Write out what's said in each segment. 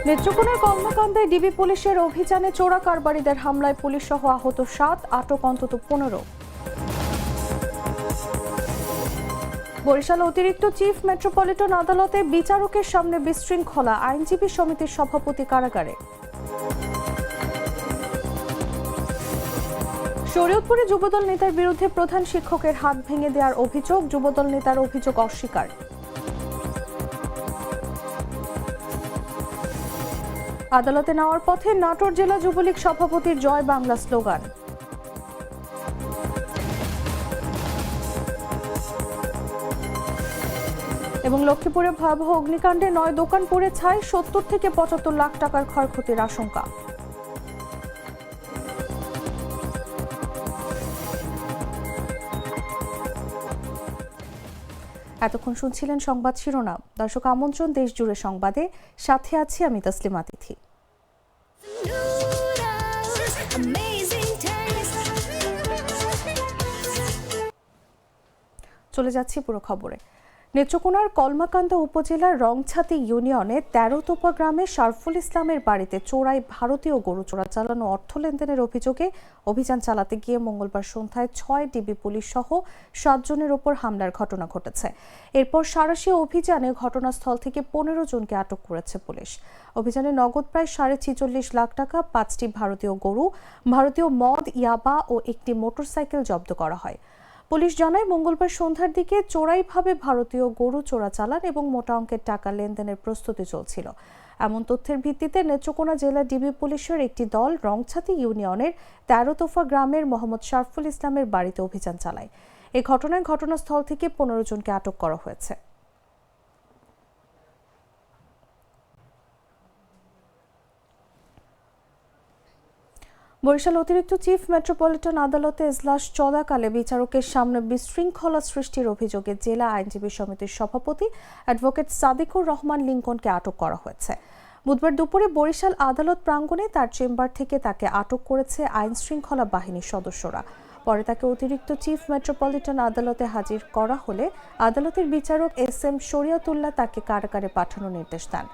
নেত্রকোনার কর্মকাণ্ডে ডিবি পুলিশের অভিযানে চোরা কারবারিদের হামলায় পুলিশ সহ আহত 7, আটক অন্তত 15। বরিশাল অতিরিক্ত চিফ মেট্রোপলিটন আদালতে বিচারকের সামনে বিশৃঙ্খলা, আইনজীবী সমিতির সভাপতি কারাগারে। শরীয়তপুরে যুবদল নেতার বিরুদ্ধে প্রধান শিক্ষকের হাত ভেঙে দেওয়ার অভিযোগ, যুবদল নেতার অভিযোগ অস্বীকার। আদালতে নেওয়ার পথে নাটোর জেলা যুবলীগ সভাপতির জয় বাংলা স্লোগান। এবং লক্ষ্মীপুরে ভয়াবহ অগ্নিকাণ্ডে 9 দোকান পুড়ে ছাই, 70 থেকে 75 লাখ টাকার ক্ষয়ক্ষতির আশঙ্কা। এতক্ষণ শুনছিলেন সংবাদ শিরোনাম। দর্শক, আমন্ত্রণ দেশ জুড়ে সংবাদে, সাথে আছি আমি তাসলিমা তিথি। চলে যাচ্ছি পুরো খবরে। নেত্রকোনার কলমাকান্দা উপজেলার রংছাতি ইউনিয়নে 13তোপা গ্রামে শারফুল ইসলামের বাড়িতে চোরাই ভারতীয় গরু চোরা চালানো, অর্থ লেনদেনের অভিযোগে অভিযান চালাতে গিয়ে মঙ্গলবার সন্ধ্যায় 6 ডিবি পুলিশ সহ 7 জনের ওপর হামলার ঘটনা ঘটেছে। এরপর সাঁড়াশি অভিযানে ঘটনাস্থল থেকে 15 জনকে আটক করেছে পুলিশ। অভিযানে নগদ প্রায় 46.5 লাখ টাকা, 5টি ভারতীয় গরু, ভারতীয় মদ, ইয়াবা ও একটি মোটরসাইকেল জব্দ করা হয়। পুলিশ জানায়, মঙ্গলবার সন্ধ্যার দিকে চোরাইভাবে ভারতীয় গরু চোরাচালান এবং মোটা অঙ্কের টাকা লেনদেনের প্রস্তুতি চলছিল। এমন তথ্যের ভিত্তিতে নেত্রকোনা জেলা ডিবি পুলিশের একটি দল রংছাতি ইউনিয়নের 13তোফা গ্রামের মোহাম্মদ শারফুল ইসলামের বাড়িতে অভিযান চালায়। এই ঘটনায় ঘটনাস্থল থেকে 15 জনকে আটক করা হয়েছে। বরিশাল অতিরিক্ত চিফ মেট্রোপলিটন আদালতে এজলাস চলাকালে বিচারকের সামনে বিশৃঙ্খলা সৃষ্টির অভিযোগে জেলা আইনজীবী সমিতির সভাপতি অ্যাডভোকেট সাদিকুর রহমান লিঙ্কনকে আটক করা হয়েছে। বুধবার দুপুরে বরিশাল আদালত প্রাঙ্গণে তার চেম্বার থেকে তাকে আটক করেছে আইন শৃঙ্খলা বাহিনীর সদস্যরা। পরে তাকে অতিরিক্ত চিফ মেট্রোপলিটন আদালতে হাজির করা হলে আদালতের বিচারক SM শরিয়াতুল্লাহ তাকে কারাগারে পাঠানোর নির্দেশ দেন।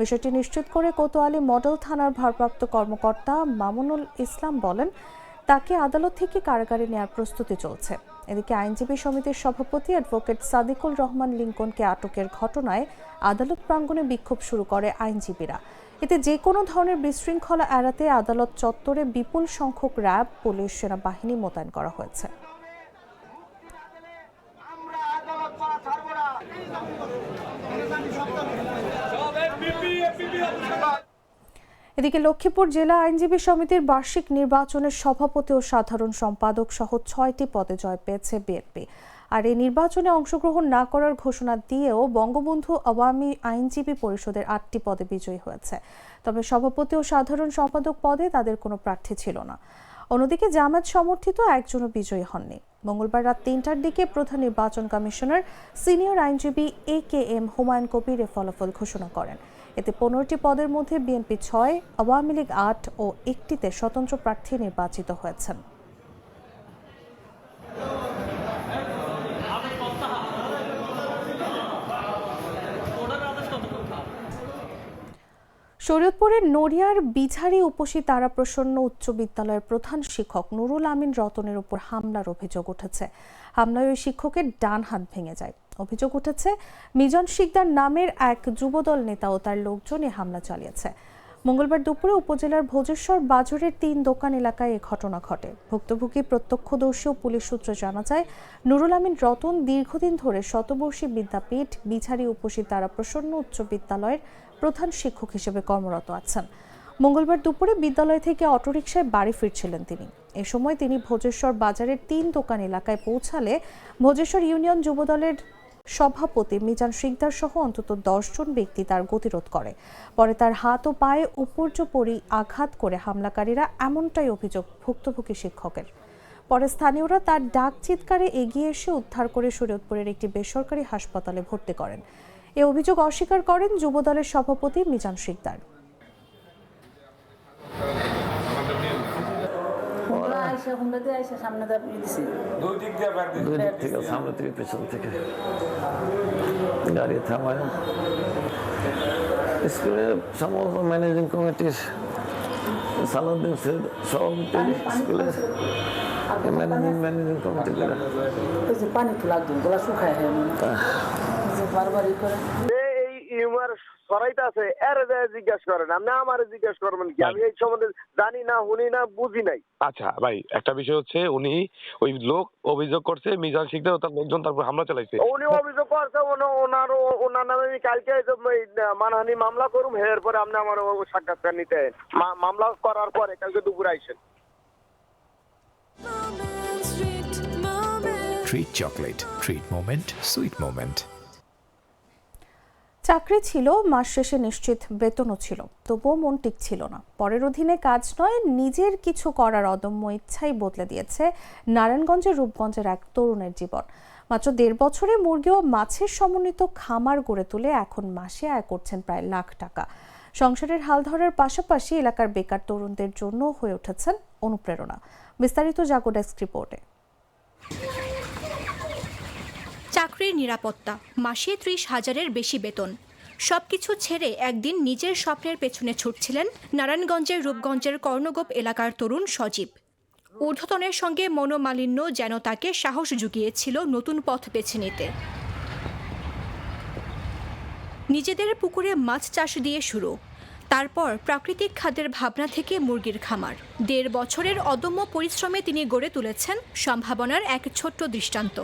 বিষয়টি নিশ্চিত করে কোতোয়ালি মডেল থানার ভারপ্রাপ্ত কর্মকর্তা মামুনুল ইসলাম বলেন, তাকে আদালত থেকে কারাগারে নেওয়ার প্রস্তুতি চলছে। এদিকে আইনজীবী সমিতির সভাপতি অ্যাডভোকেট সাদিকুল রহমান লিঙ্কনকে আটকের ঘটনায় আদালত প্রাঙ্গণে বিক্ষোভ শুরু করে আইনজীবীরা। এতে যে কোনো ধরনের বিশৃঙ্খলা এড়াতে আদালত চত্বরে বিপুল সংখ্যক র্যাব, পুলিশ, সেনাবাহিনী মোতায়েন করা হয়েছে। এদিকে লক্ষ্মীপুর জেলা আইনজীবী সমিতির বার্ষিক নির্বাচনের সভাপতি ও সাধারণ সম্পাদক সহ 6টি পদে জয় পেয়েছে বিএনপি। আর এই নির্বাচনে অংশগ্রহণ না করার ঘোষণা দিয়েও বঙ্গবন্ধু আওয়ামী আইনজীবী পরিষদের 8টি পদে বিজয়ী হয়েছে। তবে সভাপতি ও সাধারণ সম্পাদক পদে তাদের কোনো প্রার্থী ছিল না। অন্যদিকে জামায়াত সমর্থিত একজনও বিজয়ী হননি। মঙ্গলবার রাত 3টার দিকে প্রধান নির্বাচন কমিশনার সিনিয়র আইনজীবী AKM হুমায়ুন কবির এ ফলাফল ঘোষণা করেন। এতে 15টি পদের মধ্যে বিএনপি 6, আওয়ামী লীগ 8 ও 1টিতে স্বতন্ত্র প্রার্থী নির্বাচিত হয়েছেন। শরীয়তপুরের নড়িয়ার বিঝারি উপসী তারাপ্রসন্ন উচ্চ বিদ্যালয়ের প্রধান শিক্ষক নুরুল আমিন রতনের উপর হামলার অভিযোগ উঠেছে। হামলায় ওই শিক্ষকের ডান হাত ভেঙে যায়। অভিযোগ উঠেছে, মিজান শিকদার নামের এক যুবদল নেতা ও তার লোকজন এই হামলা চালিয়েছে। মঙ্গলবার দুপুরে উপজেলার ভোজেশ্বর বাজারের 3 দোকান এলাকায় এ ঘটনা ঘটে। ভুক্তভোগী প্রত্যক্ষদর্শী ও পুলিশ সূত্রে জানা যায়, নুরুল আমিন রতন দীর্ঘদিন ধরে শতবর্ষী বিদ্যাপীঠ বিঝারি উপসী তারাপ্রসন্ন উচ্চ বিদ্যালয়ের প্রধান শিক্ষক হিসেবে কর্মরত আছেন। মঙ্গলবার দুপুরে বিদ্যালয় থেকে অটোরিকশায় বাড়ি ফিরছিলেন তিনি। এ সময় তিনি ভোজেশ্বর বাজারের 3 দোকান এলাকায় পৌঁছালে ভোজেশ্বর ইউনিয়ন যুবদলের সভাপতি মিজান শিকদার সহ অন্তত 10 জন ব্যক্তি তার গতিরোধ করে। পরে তার হাত ও পায়ে উপর্যুপরি আঘাত করে হামলাকারীরা, এমনটাই অভিযোগ ভুক্তভোগী শিক্ষকের। পরে স্থানীয়রা তার ডাক চিৎকারে এগিয়ে এসে উদ্ধার করে শরীয়তপুরের একটি বেসরকারি হাসপাতালে ভর্তি করেন। এ অভিযোগ অস্বীকার করেন যুবদলের সভাপতি মিজান শিকদার। দুই দিক থেকে, সামনে থেকে পেছন থেকে গাড়ি থামায়। স্কুলে সম্ভবত ম্যানেজিং কমিটির সালাউদ্দিন সৈয়দ সভাপতি স্কুলের ম্যানেজিং কমিটি করে ওই যে পানি তো লাগবে গলা শুকায় যে বারবারই করে এই ইউমার সরাইতে আছে এর জিজ্ঞাসা করেন আপনি আমারে জিজ্ঞাসা করবেন কি আমি এই সম্বন্ধে জানি না শুনি না বুঝি নাই। আচ্ছা ভাই একটা বিষয় হচ্ছে উনি ওই লোক অভিযোগ করছে মিজান শিকদার ও তার লোকজন তারপর হামলা চালাইছে। উনি অভিযোগ করছে ওনার নামে আমি কালকে মানহানি মামলা করুম এরপরে আপনি আমার সাক্ষাৎকার নিতে মামলা করার পরে কালকে দুপুরে আইসেন। Treat chocolate. Treat moment. Sweet moment. চাকরি ছিল, মাস শেষে নিশ্চিত বেতনও ছিল, তবুও মন টিকছিল না। পরের অধীনে কাজ নয়, নিজের কিছু করার অদম্য ইচ্ছাই বদলে দিয়েছে নারায়ণগঞ্জের রূপগঞ্জের এক তরুণের জীবন। মাত্র 1.5 বছরে মুরগি ও মাছের সমন্বিত খামার গড়ে তুলে এখন মাসে আয় করছেন প্রায় লাখ টাকা। সংসারের হাল ধরার পাশাপাশি এলাকার বেকার তরুণদের জন্য হয়ে উঠেছেন অনুপ্রেরণা। বিস্তারিত জাগো ডেস্ক রিপোর্টে। চাকরির নিরাপত্তা, মাসে 30,000-এর বেশি বেতন, সবকিছু ছেড়ে একদিন নিজের স্বপ্নের পেছনে ছুটছিলেন নারায়ণগঞ্জের রূপগঞ্জের কর্ণগোপ এলাকার তরুণ সজীব। ঊর্ধ্বতনের সঙ্গে মনোমালিন্য যেন তাকে সাহস জুগিয়েছিল নতুন পথ বেছে নিতে। নিজেদের পুকুরে মাছ চাষ দিয়ে শুরু, তারপর প্রাকৃতিক খাদ্যের ভাবনা থেকে মুরগির খামার। 1.5 বছরের অদম্য পরিশ্রমে তিনি গড়ে তুলেছেন সম্ভাবনার এক ছোট্ট দৃষ্টান্ত।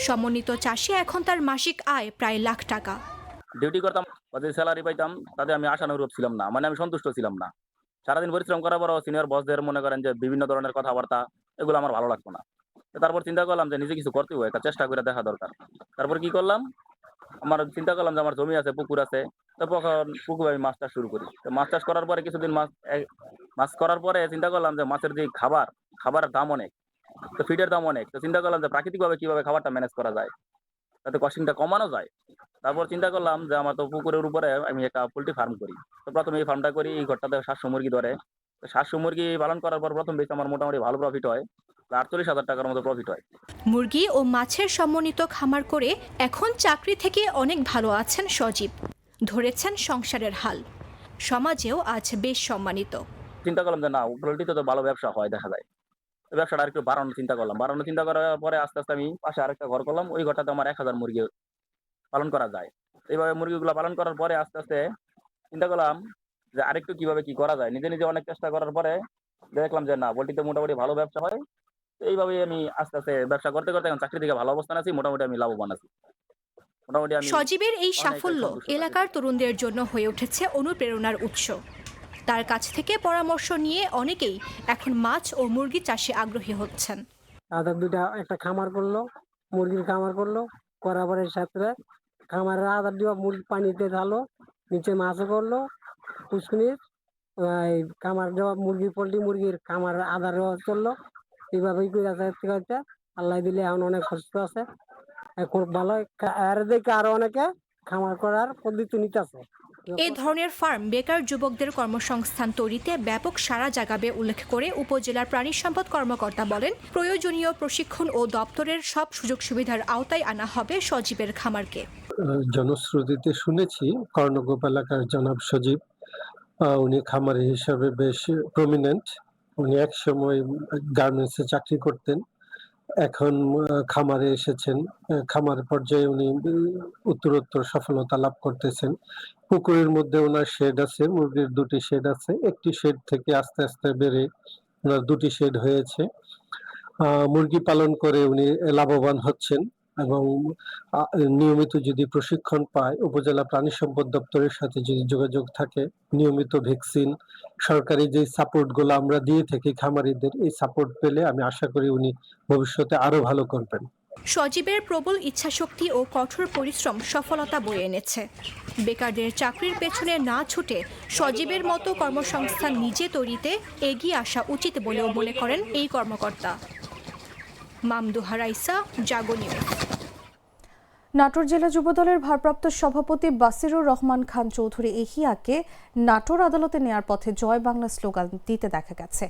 সমন্বিত চাষে এখন তার মাসিক আয় প্রায় লাখ টাকা। ডিউটি করতাম, যে স্যালারি পাইতাম তাতে আমি আশানুরূপ ছিলাম না, মানে আমি সন্তুষ্ট ছিলাম না। সারাদিন পরিশ্রম করার পরও সিনিয়র বসদের মনে করেন যে বিভিন্ন ধরনের কথাবার্তা, এগুলো আমার ভালো লাগতো না। তারপর চিন্তা করলাম যে নিজে কিছু করতে হবে, একটা চেষ্টা করে দেখা দরকার। তারপর কি করলাম, চিন্তা করলাম যে আমার জমি আছে, পুকুর আছে, তখন পুকুরে আমি মাছ চাষ শুরু করি। তো মাছ চাষ করার পরে কিছুদিন মাছ করার পরে চিন্তা করলাম যে মাছের যে খাবারের দাম অনেক, তো ফিডের দাম অনেক। তো চিন্তা করলাম যে প্রাকৃতিকভাবে কিভাবে খাবারটা ম্যানেজ করা যায়, তাতে কস্টিংটা কমানো যায়। তারপর চিন্তা করলাম যে আমার তো পুকুরের উপরে আমি একটা পোল্ট্রি ফার্ম করি। তো প্রথমে এই ফার্মটা করি, এই ঘরটাতে 700 মুরগি ধরে। তো 700 মুরগি পালন করার পর প্রথম বেশ আমার মোটামুটি ভালো প্রফিট হয়, 48,000 টাকার মতো প্রফিট হয়। মুরগি ও মাছের সমন্বিত খামার করে এখন চাকরি থেকে অনেক ভালো আছেন সজীব, ধরেছেন সংসারের হাল, সমাজেও আজ বেশ সম্মানিত। চিন্তা করলাম যে না, পোল্ট্রিতে তো ভালো ব্যবসা হয় দেখা যায়, ব্যবসাটা আরেকটু বাড়ানোর চিন্তা করলাম। বাড়ানোর চিন্তা করার পরে আস্তে আস্তে আমি পাশে আরেকটা ঘর করলাম, ওই ঘরটাতে আমার 1000 মুরগি পালন করা যায়। এইভাবে মুরগিগুলো পালন করার পরে আস্তে আস্তে চিন্তা করলাম যে আরেকটু কিভাবে কি করা যায়। নিজে নিজে অনেক চেষ্টা করার পরে দেখলাম যে না, পোল্ট্রিতে মোটামুটি ভালো ব্যবসা হয়। এইভাবেই আমি আস্তে আস্তে ব্যবসা করতে করতে এখন চাকরি থেকে ভালো অবস্থান আছি, মোটামুটি আমি লাভবান আছি। সজীবের এই সাফল্য এলাকার তরুণদের জন্য হয়ে উঠেছে অনুপ্রেরণার উৎস। তার কাছ থেকে পরামর্শ নিয়ে অনেকেই এখন মাছ ও মুরগি চাষে আগ্রহী হচ্ছেন। তাদের দুইটা একটা খামার করলো, মুরগির খামার করলো, করার পরে সাথে খামারের আদার দিয়ে মুরগি পানিতে ঢালো, নিচে মাছও করলো, পুষ্কুনির খামার দেওয়া মুরগি পোল্ট্রি মুরগির খামার আদারও চললো। এইভাবেই করে আছে, আল্লাহ দিলে এখন অনেক সুস্থ আছে, খুব ভালো। আর দেখে আরো অনেকে খামার করার পদ্ধতি নিতেছে। এই ধরনের ফার্ম বেকার যুবকদের কর্মসংস্থান তৈরিতে ব্যাপক সাড়া জাগাবে উল্লেখ করে উপজেলার প্রাণী সম্পদ কর্মকর্তা বলেন, প্রয়োজনীয় প্রশিক্ষণ ও দপ্তরের সব সুযোগ সুবিধার আওতায় আনা হবে সজীবের খামারকে। জনশ্রুতিতে শুনেছি কর্ণগোপ এলাকার জনাব সজীব, উনি খামারি হিসাবে বেশ প্রমিনেন্ট। উনি এক সময় গার্মেন্টসে চাকরি করতেন, এখন খামারে এসেছেন। খামার পর্যায়ে উনি উত্তরোত্তর সফলতা লাভ করতেছেন। পুকুরের মধ্যে ওনার শেড আছে, মুরগির 2টি শেড আছে। একটি শেড থেকে আস্তে আস্তে বেড়ে ওনার 2টি শেড হয়েছে। মুরগি পালন করে উনি লাভবান হচ্ছেন এবং নিয়মিত যদি প্রশিক্ষণ পায়, উপজেলা প্রাণী সম্পদ দপ্তরের সাথে যদি যোগাযোগ থাকে, নিয়মিত ভ্যাকসিন, সরকারি যে সাপোর্ট গুলো আমরা দিয়ে থাকি খামারিদের, এই সাপোর্ট পেলে আমি আশা করি উনি ভবিষ্যতে আরো ভালো করবেন। সজীবের প্রবল ইচ্ছাশক্তি ও কঠোর পরিশ্রম সফলতা বয়ে এনেছে। বেকারদের চাকরির পেছনে না ছুটে সজীবের মতো কর্মসংস্থান নিজে তৈরিতে এগিয়ে আসা উচিত বলেও মনে করেন এই কর্মকর্তা। মামদুহা রাইসা, জাগো নিউজ। নাটোর জেলা যুবদলের ভারপ্রাপ্ত সভাপতি বাসিরুর রহমান খান চৌধুরী এহিয়াকে নাটোর আদালতে নেয়ার পথে জয় বাংলা স্লোগান দিতে দেখা গেছে।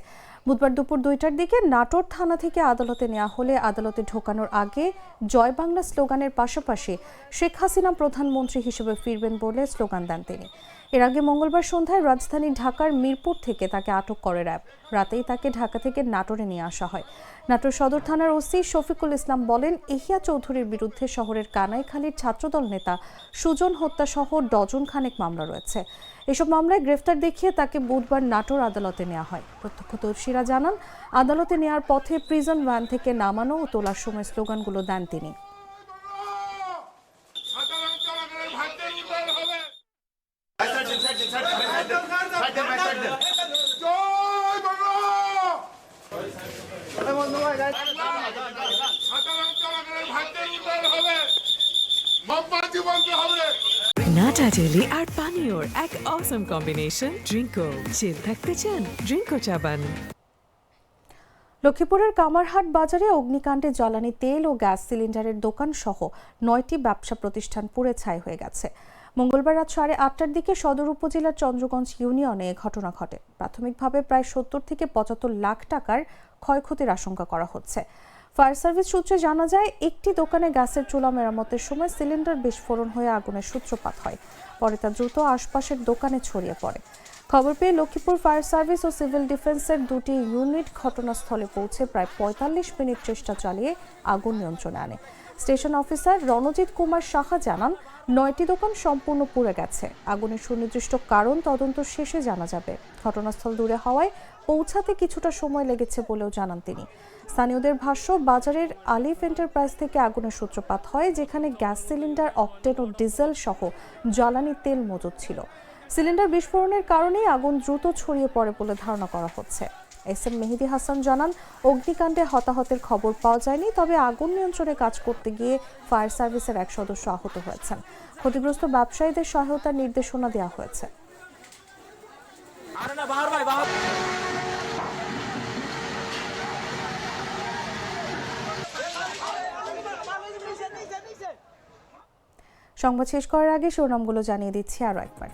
বুধবার দুপুর 2টার দিকে নাটোর থানা থেকে আদালতে নেওয়া হলে আদালতে ঢোকানোর আগে জয় বাংলা স্লোগানের পাশাপাশি শেখ হাসিনা প্রধানমন্ত্রী হিসেবে ফিরবেন বলে স্লোগান দেন তিনি। এর আগে মঙ্গলবার সন্ধ্যায় রাজধানী ঢাকার মিরপুর থেকে তাকে আটক করে র্যাব। রাতেই তাকে ঢাকা থেকে নাটোরে নিয়ে আসা হয়। নাটোর সদর থানার ওসি শফিকুল ইসলাম বলেন, এহিয়া চৌধুরীর বিরুদ্ধে শহরের কানাইখালীর ছাত্রদল নেতা সুজন হত্যা সহ ডজন খানেক মামলা রয়েছে। এসব মামলায় গ্রেফতার দেখিয়ে তাকে বুধবার নাটোর আদালতে নেওয়া হয়। প্রত্যক্ষদর্শীরা জানান, আদালতে নেওয়ার পথে প্রিজন ভ্যান থেকে নামানো ও তোলার সময় স্লোগানগুলো দেন তিনি। নাটা ডেলি আর পানীয়র এক অসম কম্বিনেশন। ড্রিঙ্কো চিল থাকতে চান, ড্রিঙ্কো চাবান। লক্ষ্মীপুরের কামারহাট বাজারে অগ্নিকাণ্ডে জ্বালানি তেল ও গ্যাস সিলিন্ডারের দোকান সহ 9টি ব্যবসা প্রতিষ্ঠান পুড়ে ছাই হয়ে গেছে। মঙ্গলবার রাত 8:30টার দিকে সদর উপজেলার চন্দ্রগঞ্জ ইউনিয়নে ঘটনা ঘটে। প্রাথমিকভাবে প্রায় 70 থেকে 75 লাখ টাকার ক্ষয়ক্ষতির আশঙ্কা করা হচ্ছে। ফায়ার সার্ভিস সূত্রে জানা যায়, একটি দোকানে গ্যাসের চুলা মেরামতের সময় সিলিন্ডার বিস্ফোরণ হয়ে আগুনের সূত্রপাত হয়। পরে তা দ্রুত আশপাশের দোকানে ছড়িয়ে পড়ে। খবর পেয়ে লক্ষ্মীপুর ফায়ার সার্ভিস ও সিভিল ডিফেন্সের 2টি ইউনিট ঘটনাস্থলে পৌঁছে প্রায় 45 মিনিট চেষ্টা চালিয়ে আগুন নিয়ন্ত্রণে আনে। স্টেশন অফিসার রণজিৎ কুমার সাহা জানান, 9টি দোকান সম্পূর্ণ পুড়ে গেছে। আগুনের সুনির্দিষ্ট কারণ তদন্ত শেষে জানা যাবে। ঘটনাস্থল দূরে হওয়ায় পৌঁছাতে কিছুটা সময় লেগেছে বলেও জানান তিনি। স্থানীয়দের ভাষ্য, বাজারের আলিফ এন্টারপ্রাইজ থেকে আগুনের সূত্রপাত হয়, যেখানে গ্যাস সিলিন্ডার, অকটেন ও ডিজেল সহ জ্বালানি তেল মজুদ ছিল। সিলিন্ডার বিস্ফোরণের কারণেই আগুন দ্রুত ছড়িয়ে পড়ে বলে ধারণা করা হচ্ছে। এসএম মেহেদি হাসান জানান, অগ্নিকাণ্ডে হতাহতের খবর পাওয়া যায়নি, তবে আগুন নিয়ন্ত্রণে কাজ করতে গিয়ে ফায়ার সার্ভিসের এক সদস্য আহত হয়েছেন। ক্ষতিগ্রস্ত ব্যবসায়ীদের সহায়তার নির্দেশনা দেওয়া হয়েছে। সংবাদ শেষ করার আগে শিরোনামগুলো জানিয়ে দিচ্ছি আরও একবার।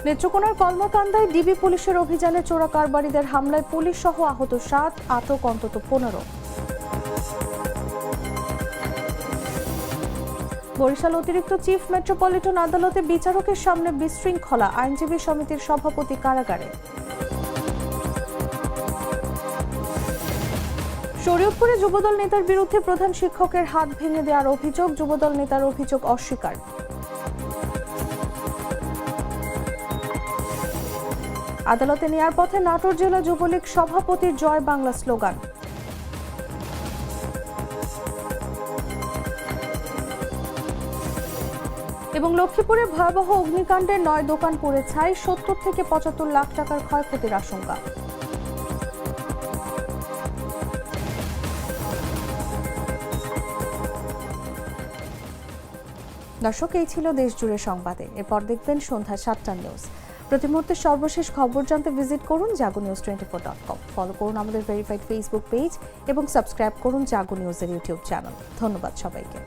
নেত্রকোনার কলমাকান্দায় ডিবি পুলিশের অভিযানে চোরা কারবারিদের হামলায় পুলিশ সহ আহত 7, আটক অন্তত 15। বরিশাল অতিরিক্ত চিফ মেট্রোপলিটন আদালতে বিচারকের সামনে বিশৃঙ্খলা, আইনজীবী সমিতির সভাপতি কারাগারে। শরীয়তপুরে যুবদল নেতার বিরুদ্ধে প্রধান শিক্ষকের হাত ভেঙে দেওয়ার অভিযোগ, যুবদল নেতার অভিযোগ অস্বীকার। আদালতে নেয়ার পথে নাটোর জেলা যুবলীগ সভাপতির জয় বাংলা স্লোগান। এবং লক্ষ্মীপুরে ভয়াবহ অগ্নিকাণ্ডে 9 দোকান পুড়ে ছাই, 70 থেকে 75 লাখ টাকার ক্ষয়ক্ষতির আশঙ্কা। দর্শক, এই ছিল দেশ জুড়ে সংবাদে। এরপর দেখবেন সন্ধ্যা 7টার নিউজ। প্রতি মুহূর্তে সর্বশেষ খবর জানতে ভিজিট করুন jagunews24.com। ফলো করুন আমাদের ভেরিফাইড ফেসবুক পেজ এবং সাবস্ক্রাইব করুন জাগো নিউজের ইউটিউব চ্যানেল। ধন্যবাদ সবাইকে।